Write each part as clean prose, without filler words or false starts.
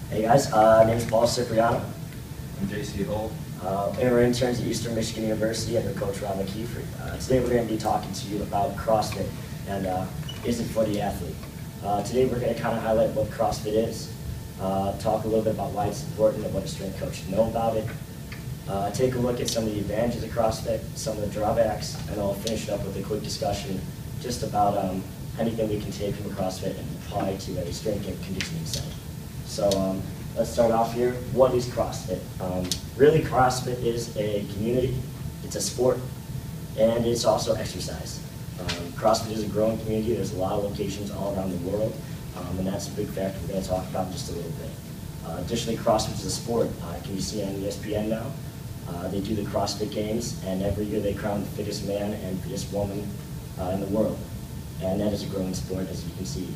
Hey guys, name's Cipriano. I'm JC Hull. And we're interns at Eastern Michigan University and we're coach around McKeefery. Today we're going to be talking to you about CrossFit and is it for the athlete. Today we're going to kind of highlight what CrossFit is, talk a little bit about why it's important and what a strength coach should know about it, take a look at some of the advantages of CrossFit, some of the drawbacks, and then I'll finish it up with a quick discussion just about anything we can take from CrossFit and apply to a strength and conditioning setting. So let's start off here. What is CrossFit? Really, CrossFit is a community, it's a sport, and it's also exercise. CrossFit is a growing community. There's a lot of locations all around the world, and that's a big factor we're going to talk about in just a little bit. Additionally, CrossFit is a sport. It can be seen on ESPN now. They do the CrossFit Games, and every year they crown the fittest man and fittest woman in the world. And that is a growing sport, as you can see.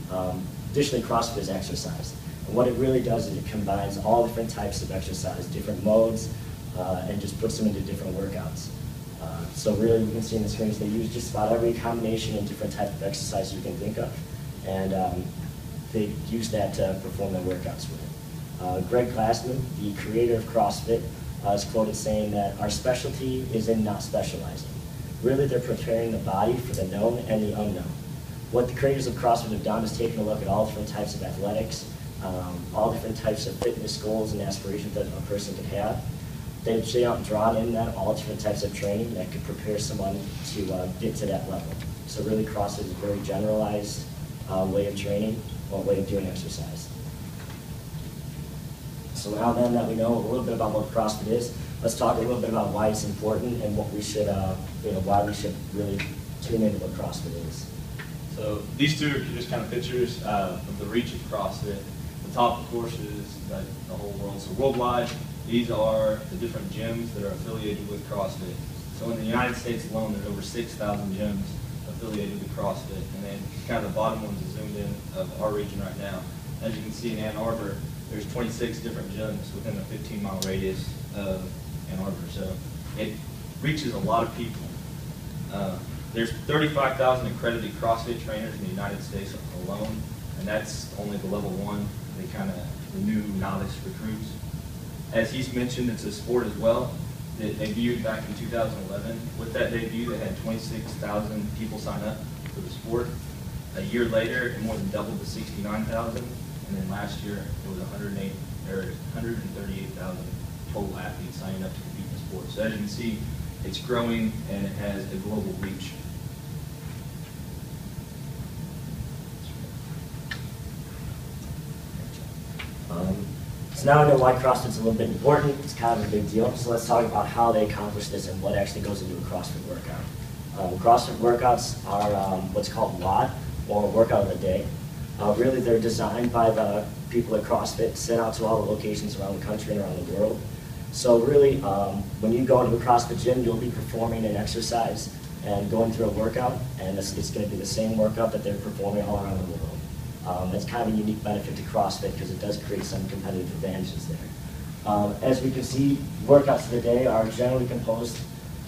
Additionally, CrossFit is exercise. And what it really does is it combines all different types of exercise, different modes, and just puts them into different workouts. So really, you can see in the screens, they use just about every combination and different type of exercise you can think of. And they use that to perform their workouts with it. Greg Glassman, the creator of CrossFit, is quoted saying that our specialty is in not specializing. Really, they're preparing the body for the known and the unknown. What the creators of CrossFit have done is taken a look at all different types of athletics, all different types of fitness goals and aspirations that a person could have. They've drawn in that all different types of training that could prepare someone to get to that level. So really, CrossFit is a very generalized way of training, or way of doing exercise. So now then that we know a little bit about what CrossFit is, let's talk a little bit about why it's important and what we should, why we should really tune into what CrossFit is. So these two are just kind of pictures of the reach of CrossFit. The top, of course, is the whole world. So worldwide, these are the different gyms that are affiliated with CrossFit. So in the United States alone, there's over 6,000 gyms affiliated with CrossFit. And then kind of the bottom ones is zoomed in of our region right now. As you can see in Ann Arbor, there's 26 different gyms within a 15-mile radius of Ann Arbor. So it reaches a lot of people. There's 35,000 accredited CrossFit trainers in the United States alone, and that's only the level 1. They kind of the new novice recruits. As he's mentioned, it's a sport as well. It debuted back in 2011. With that debut, they had 26,000 people sign up for the sport. A year later, it more than doubled to 69,000, and then last year it was 138,000 total athletes signing up to compete in the sport. So as you can see, it's growing and it has a global reach. So now we know why CrossFit's a little bit important. It's kind of a big deal. So let's talk about how they accomplish this and what actually goes into a CrossFit workout. CrossFit workouts are what's called WOD, or workout of the day. Really, they're designed by the people at CrossFit, sent out to all the locations around the country and around the world. So really, when you go into a CrossFit gym, you'll be performing an exercise and going through a workout, and it's going to be the same workout that they're performing all around the world. It's kind of a unique benefit to CrossFit because it does create some competitive advantages there. As we can see, workouts of the day are generally composed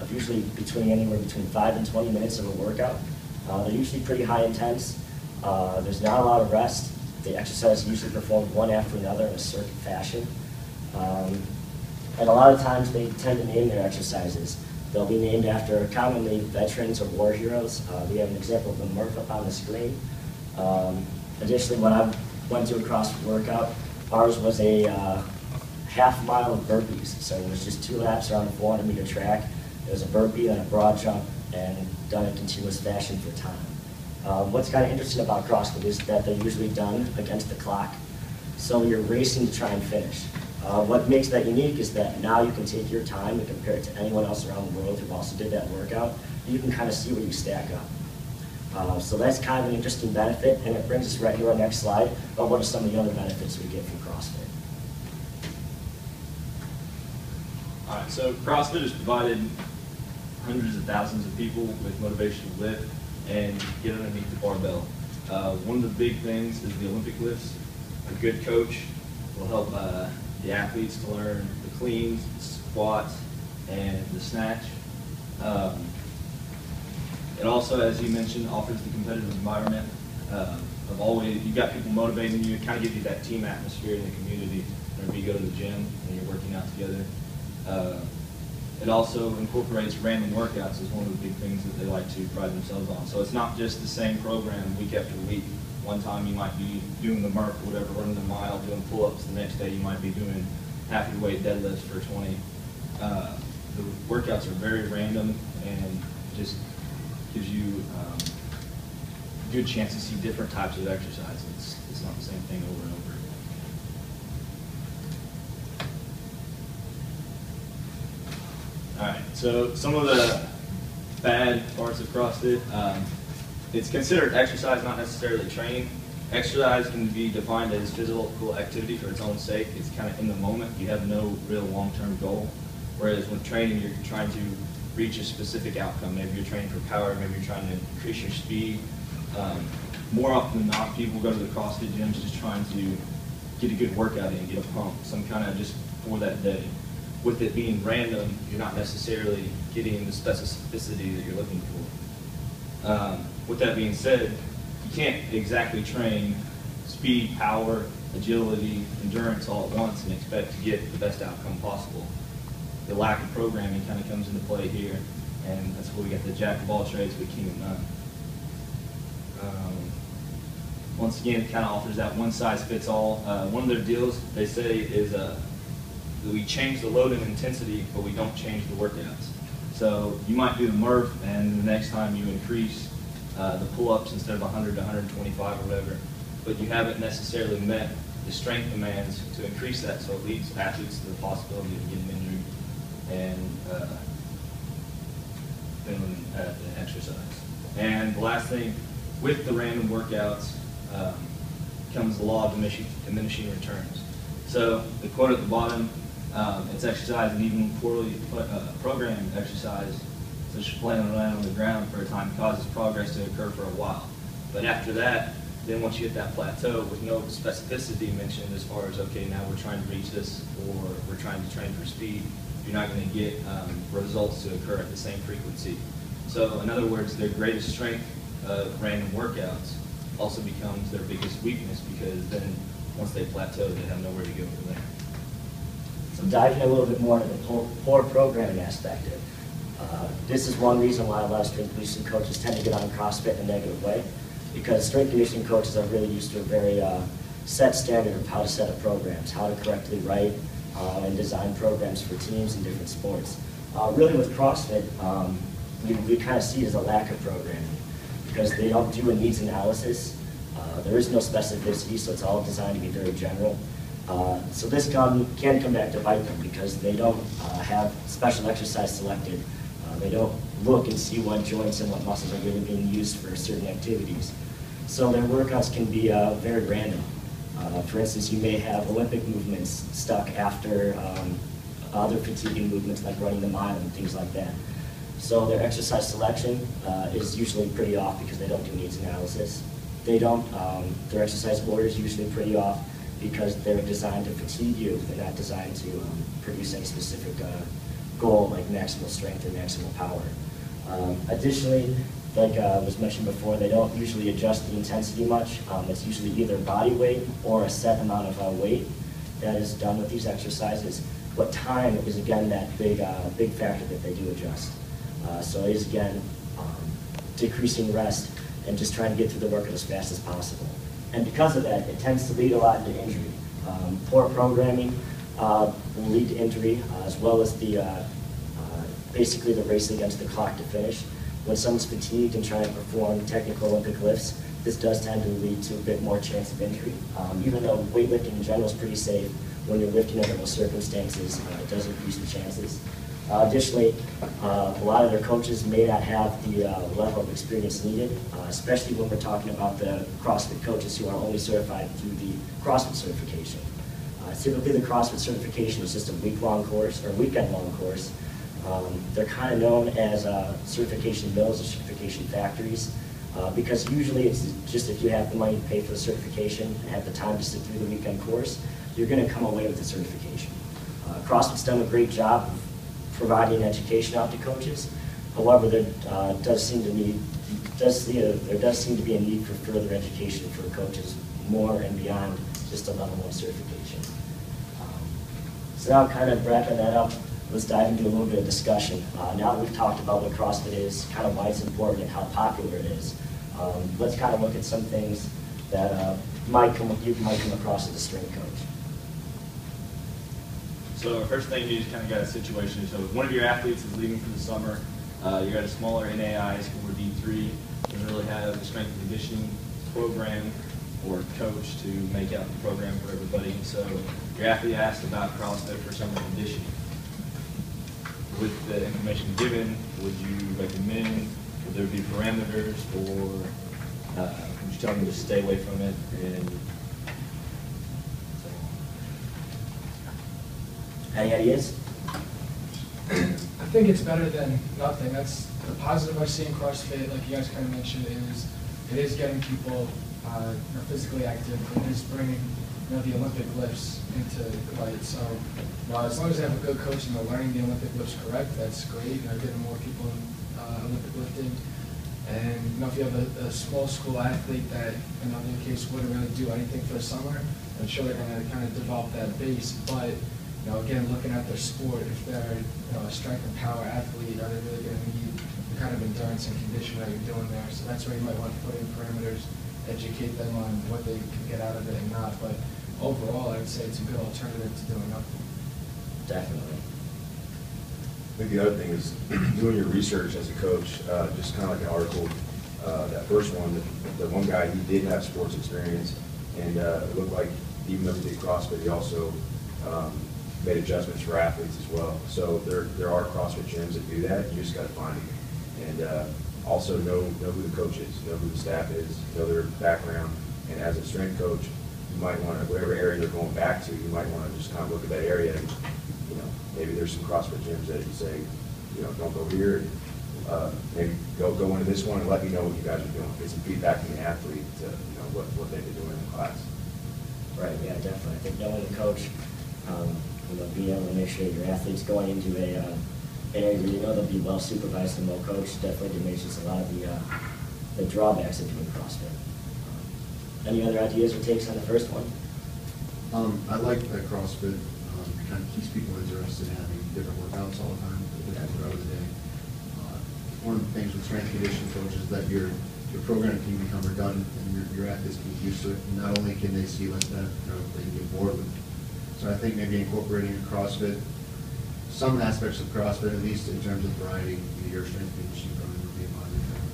of usually anywhere between 5 and 20 minutes of a workout. They're usually pretty high intense. There's not a lot of rest. The exercise is usually performed one after another in a circuit fashion. And a lot of times they tend to name their exercises. They'll be named after commonly veterans or war heroes. We have an example of the Murph up on the screen. Additionally, when I went to a CrossFit workout, ours was a half mile of burpees. So it was just 2 laps around a 400-meter track. It was a burpee and a broad jump, and done in continuous fashion for time. What's kind of interesting about CrossFit is that they're usually done against the clock. So you're racing to try and finish. What makes that unique is that now you can take your time and compare it to anyone else around the world who also did that workout. And you can kind of see where you stack up. So that's kind of an interesting benefit, and it brings us right to our next slide about what are some of the other benefits we get from CrossFit. All right, so CrossFit has provided hundreds of thousands of people with motivation to lift and get underneath the barbell. One of the big things is the Olympic lifts. A good coach will help the athletes to learn the cleans, the squats, and the snatch. It also, as you mentioned, offers the competitive environment. of always, you've got people motivating you. It kind of gives you that team atmosphere in the community whenever you go to the gym and you're working out together. It also incorporates random workouts as one of the big things that they like to pride themselves on. So it's not just the same program week after week. One time you might be doing the Murph or whatever, running the mile, doing pull-ups. The next day you might be doing half your weight deadlifts for 20. The workouts are very random and just gives you a good chance to see different types of exercise. It's not the same thing over and over again. All right, so some of the bad parts of CrossFit. It's considered exercise, not necessarily training. Exercise can be defined as physical activity for its own sake. It's kind of in the moment. You have no real long-term goal. Whereas with training, you're trying to reach a specific outcome. Maybe you're training for power, maybe you're trying to increase your speed. More often than not, people go to the CrossFit gyms just trying to get a good workout in, get a pump, some kind of just for that day. With it being random, you're not necessarily getting the specificity that you're looking for. With that being said, you can't exactly train speed, power, agility, endurance all at once and expect to get the best outcome possible. The lack of programming kind of comes into play here, and that's where we get the jack of all trades but king of none. Once again, it kind of offers that one size fits all. One of their deals, they say, is we change the load and intensity, but we don't change the workouts. So you might do the Murph, and the next time you increase the pull-ups instead of 100 to 125 or whatever, but you haven't necessarily met the strength demands to increase that, so it leads athletes to the possibility of getting injured and failing at the exercise. And the last thing, with the random workouts comes the law of diminishing returns. So the quote at the bottom, it's exercise and even poorly programmed exercise, such as playing around on the ground for a time, causes progress to occur for a while. But after that, then once you hit that plateau with no specificity mentioned as far as, okay, now we're trying to reach this or we're trying to train for speed, you're not going to get results to occur at the same frequency. So in other words, their greatest strength of random workouts also becomes their biggest weakness, because then once they plateau, they have nowhere to go from there. So diving a little bit more into the poor programming aspect of it. This is one reason why a lot of strength conditioning coaches tend to get on CrossFit in a negative way, because strength conditioning coaches are really used to a very set standard of how to set up programs, how to correctly write and design programs for teams in different sports. Really with CrossFit, we kind of see it as a lack of programming, because they don't do a needs analysis. There is no specificity, so it's all designed to be very general. So this can come back to bite them, because they don't have special exercise selected. They don't look and see what joints and what muscles are really being used for certain activities. So their workouts can be very random. For instance, you may have Olympic movements stuck after other fatiguing movements like running the mile and things like that. So their exercise selection is usually pretty off, because they don't do needs analysis. They don't, their exercise order is usually pretty off, because they're designed to fatigue you. They're not designed to produce any specific goal like maximal strength or maximal power. Additionally, like was mentioned before, they don't usually adjust the intensity much. It's usually either body weight or a set amount of weight that is done with these exercises. But time is, again, that big factor that they do adjust. So it is, again, decreasing rest and just trying to get through the workout as fast as possible. And because of that, it tends to lead a lot into injury. Poor programming will lead to injury, as well as the basically the race against the clock to finish. When someone's fatigued and trying to perform technical Olympic lifts, this does tend to lead to a bit more chance of injury. Even though weightlifting in general is pretty safe, when you're lifting under those circumstances, it does increase the chances. Additionally, a lot of their coaches may not have the level of experience needed, especially when we're talking about the CrossFit coaches who are only certified through the CrossFit certification. Typically, the CrossFit certification is just a week-long course or weekend-long course. They're kind of known as certification mills or certification factories, because usually it's just if you have the money to pay for the certification and have the time to sit through the weekend course, you're going to come away with the certification. CrossFit's done a great job of providing education out to coaches. However, there does seem to be there does seem to be a need for further education for coaches, more and beyond just a level 1 certification. So now kind of wrapping that up, let's dive into a little bit of discussion. Now that we've talked about what CrossFit is, kind of why it's important and how popular it is, let's kind of look at some things that you might come across as a strength coach. So our first thing, you just kind of got a situation. So if one of your athletes is leaving for the summer, you're at a smaller NAI school or D3, doesn't really have a strength and conditioning program or coach to make out the program for everybody. So your athlete asked about CrossFit for summer conditioning. With the information given, would you recommend, would there be parameters, or would you tell them to stay away from it? And Any ideas? I think it's better than nothing. That's the positive I see in CrossFit, like you guys kind of mentioned, is it is getting people physically active. It is bringing the Olympic lifts into light. So as long as they have a good coach and they're learning the Olympic lifts correct, that's great. Getting more people in Olympic lifting. And if you have a small school athlete that, in their case, wouldn't really do anything for the summer, I'm sure they're going to kind of develop that base. But again, looking at their sport, if they're a strength and power athlete, are they really going to need the kind of endurance and condition that you're doing there? So that's where you might want to put in parameters, educate them on what they can get out of it and not. But overall, I would say it's a good alternative to doing nothing. Definitely. I think the other thing is doing your research as a coach, just kind of like an article, that first one, the one guy, he did have sports experience, and it looked like even though he did CrossFit, he also made adjustments for athletes as well. So there are CrossFit gyms that do that. You just got to find them, and also know who the coach is, know who the staff is, know their background. And as a strength coach, you might want to, whatever area they're going back to, you might want to just kind of look at that area. And, maybe there's some CrossFit gyms that you say, don't go here. And, maybe go into this one and let me know what you guys are doing. Get some feedback from the athlete to what they've been doing in the class. Right. Yeah. Definitely. I think knowing the coach. Being able to make sure your athlete's going into an area where they'll be well supervised and well coached definitely diminishes a lot of the drawbacks of doing CrossFit. Any other ideas or takes on the first one? I like that CrossFit kind of keeps people interested in having different workouts all the time, different throughout the day. One of the things with strength conditioning coaches is that your program can become redundant and your athletes can get used to it. And not only can they see like that, they can get bored with it. So I think maybe incorporating CrossFit, some aspects of CrossFit, at least in terms of variety, your strength conditioning program would be a positive thing.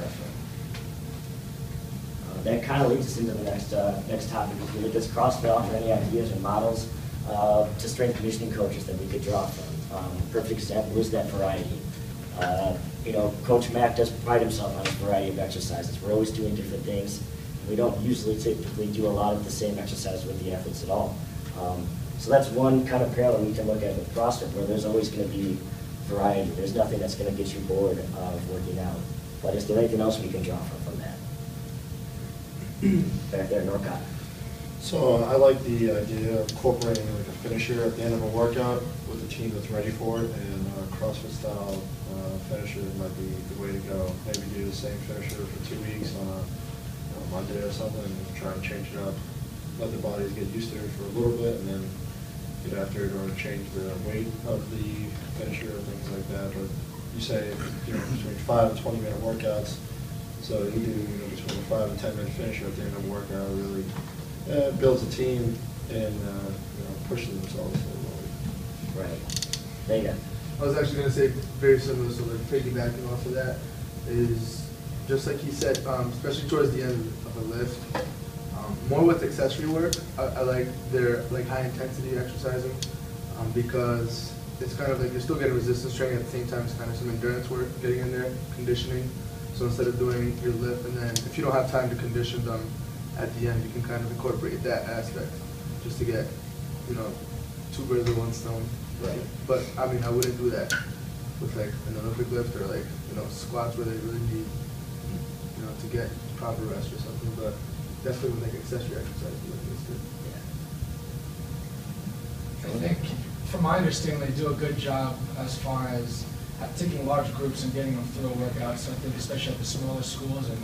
Definitely. That kind of leads us into the next topic. Does CrossFit offer any ideas or models to strength conditioning coaches that we could draw from? Perfect example is that variety. Coach Mack does pride himself on his variety of exercises. We're always doing different things. We don't usually typically do a lot of the same exercise with the athletes at all. So that's one kind of parallel we can look at with CrossFit, where there's always going to be variety. There's nothing that's going to get you bored of working out. But is there anything else we can draw from that? Back there, Norcott. So I like the idea of incorporating like a finisher at the end of a workout with a team that's ready for it, and CrossFit style finisher might be the way to go. Maybe do the same finisher for 2 weeks on a Monday or something, and try and change it up. Let the bodies get used to it for a little bit, and then get after it, or change the weight of the finisher and things like that. But you say between 5 and 20-minute workouts, so you do between a 5 and 10-minute finisher at the end of a workout. Really builds a team and pushes themselves a little bit. Right. There you go. I was actually going to say very similar, so like piggybacking off of that is just like he said, especially towards the end of a lift, more with accessory work. I like their high intensity exercising because it's kind of like you're still getting resistance training at the same time. It's kind of some endurance work getting in there, conditioning. So instead of doing your lift, and then if you don't have time to condition them at the end, you can kind of incorporate that aspect just to get, two birds with one stone. Right. But I mean, I wouldn't do that with like an Olympic lift or like squats where they really need to get proper rest or something. But definitely with like accessory exercise, it's good. I think, from my understanding, they do a good job as far as taking large groups and getting them through a workout. So I think especially at the smaller schools and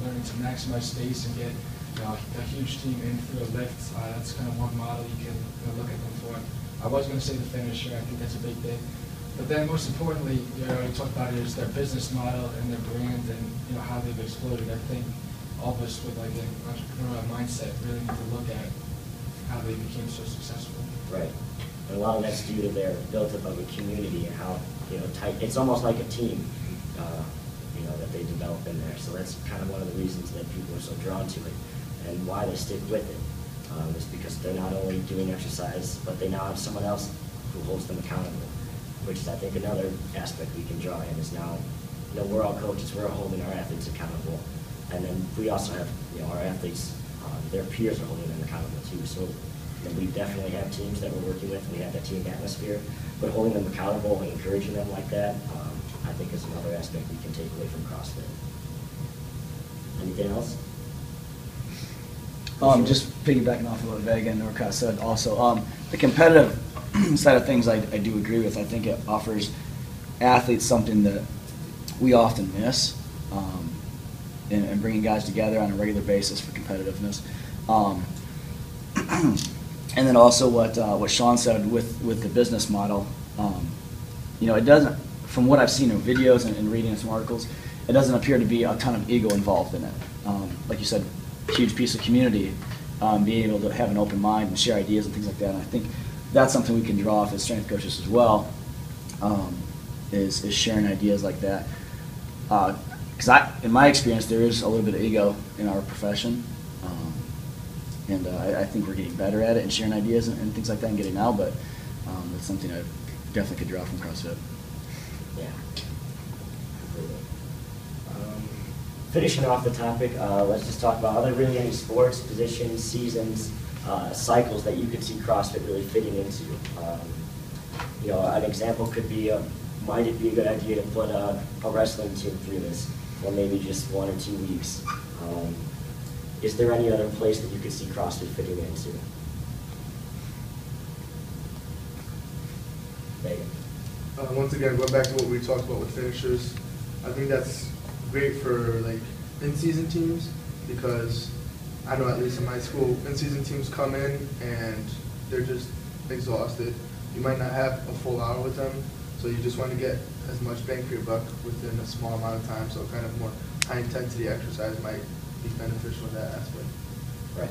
learning to maximize space and get a huge team in through a lift, that's kind of one model you can look at them for. I was going to say the finisher. I think that's a big thing. But then most importantly, you talked about it, is their business model and their brand and how they've exploded. I think all of us with like an entrepreneurial mindset really need to look at how they became so successful. Right. And a lot of that's due to their built up of a community and how tight. It's almost like a team, that they develop in there. So that's kind of one of the reasons that people are so drawn to it and why they stick with it. Is because they're not only doing exercise, but they now have someone else who holds them accountable. Which is, I think, another aspect we can draw in is now, we're all coaches, we're holding our athletes accountable. And then we also have, our athletes, their peers are holding them accountable too. So we definitely have teams that we're working with, we have that team atmosphere, but holding them accountable and encouraging them like that, I think is another aspect we can take away from CrossFit. Anything else? Just piggybacking off of what Vega and Norcross said also, the competitive side of things I do agree with. I think it offers athletes something that we often miss in bringing guys together on a regular basis for competitiveness. And then also what Sean said with the business model, it doesn't, from what I've seen in videos and reading some articles, it doesn't appear to be a ton of ego involved in it. Like you said, huge piece of community, being able to have an open mind and share ideas and things like that. And I think that's something we can draw off as strength coaches as well, is sharing ideas like that. Because in my experience, there is a little bit of ego in our profession, and I think we're getting better at it and sharing ideas and things like that and getting out. But that's something I definitely could draw from CrossFit. Yeah. Finishing off the topic, let's just talk about, are there really any sports, positions, seasons, cycles that you could see CrossFit really fitting into? An example could be, might it be a good idea to put a wrestling team through this, or maybe just 1 or 2 weeks? Is there any other place that you could see CrossFit fitting into? Megan. Once again, going back to what we talked about with finishers, I think that's great for like in-season teams, because I know at least in my school, in-season teams come in and they're just exhausted. You might not have a full hour with them, so you just want to get as much bang for your buck within a small amount of time, so kind of more high-intensity exercise might be beneficial in that aspect. Right.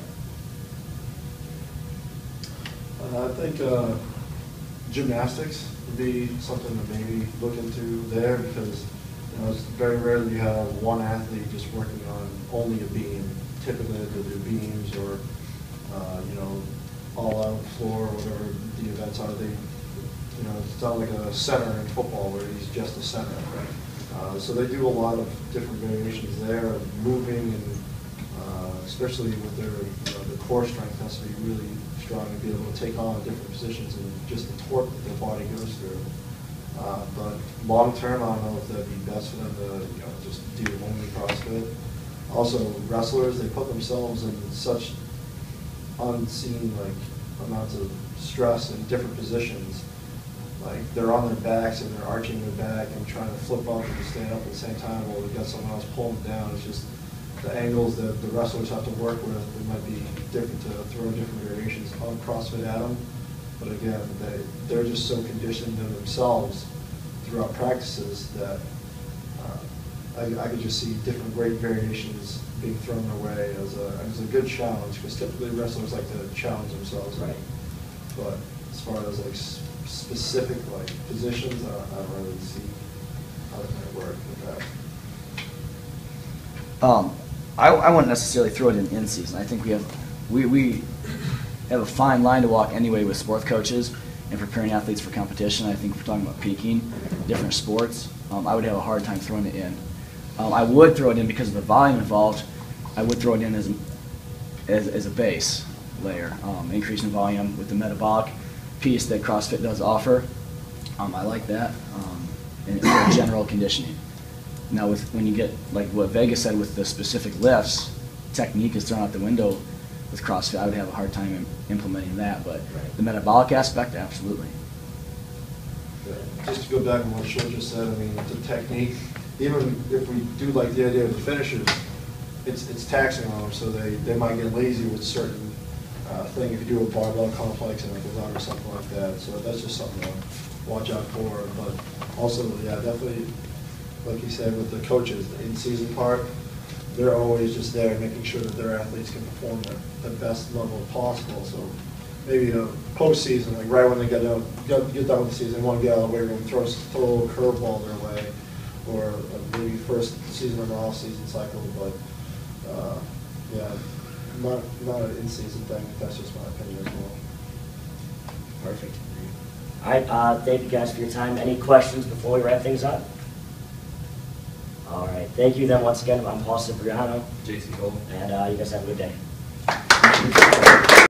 I think gymnastics would be something to maybe look into there, because it's very rarely you have one athlete just working on only a beam. Typically they'll do beams or all out floor, whatever the events are. It's not like a center in football where he's just a center, right? So they do a lot of different variations there of moving, and especially with their the core strength has to be really strong to be able to take on different positions and just the torque that their body goes through. But long term, I don't know if that'd be best for them to just do only CrossFit. Also, wrestlers, they put themselves in such unseen amounts of stress in different positions. Like they're on their backs and they're arching their back and trying to flip up and stand up at the same time while they've got someone else pulling them down. It's just the angles that the wrestlers have to work with. It might be different to throw different variations on CrossFit at them. But again, they're just so conditioned in themselves throughout practices that I could just see different great variations being thrown their way as a good challenge, because typically wrestlers like to challenge themselves. Right. But as far as specific positions, I don't really see how that might work with that. I wouldn't necessarily throw it in season. I think we have a fine line to walk anyway with sports coaches and preparing athletes for competition. I think if we're talking about peaking different sports, I would have a hard time throwing it in. I would throw it in because of the volume involved. I would throw it in as a base layer, increase in volume with the metabolic piece that CrossFit does offer. I like that, and for general conditioning. Now, when you get like what Vega said with the specific lifts, technique is thrown out the window with CrossFit. I would have a hard time implementing that, but the metabolic aspect, absolutely. Just to go back on what Sean just said, I mean, the technique, even if we do like the idea of the finishers, it's taxing on them, so they might get lazy with certain thing if you do a barbell complex and like a run or something like that. So that's just something to watch out for. But also, yeah, definitely, like you said, with the coaches, the in-season part, they're always just there making sure that their athletes can perform at the best level possible. So maybe postseason, like right when they get done with the season, they want to get out of the weight room, throw a little curveball their way, or maybe first season of the off-season cycle. But yeah, not an in-season thing. That's just my opinion as well. Perfect. All right, thank you guys for your time. Any questions before we wrap things up? All right, thank you then once again. I'm Paul Cipriano, JC Cole. and you guys have a good day.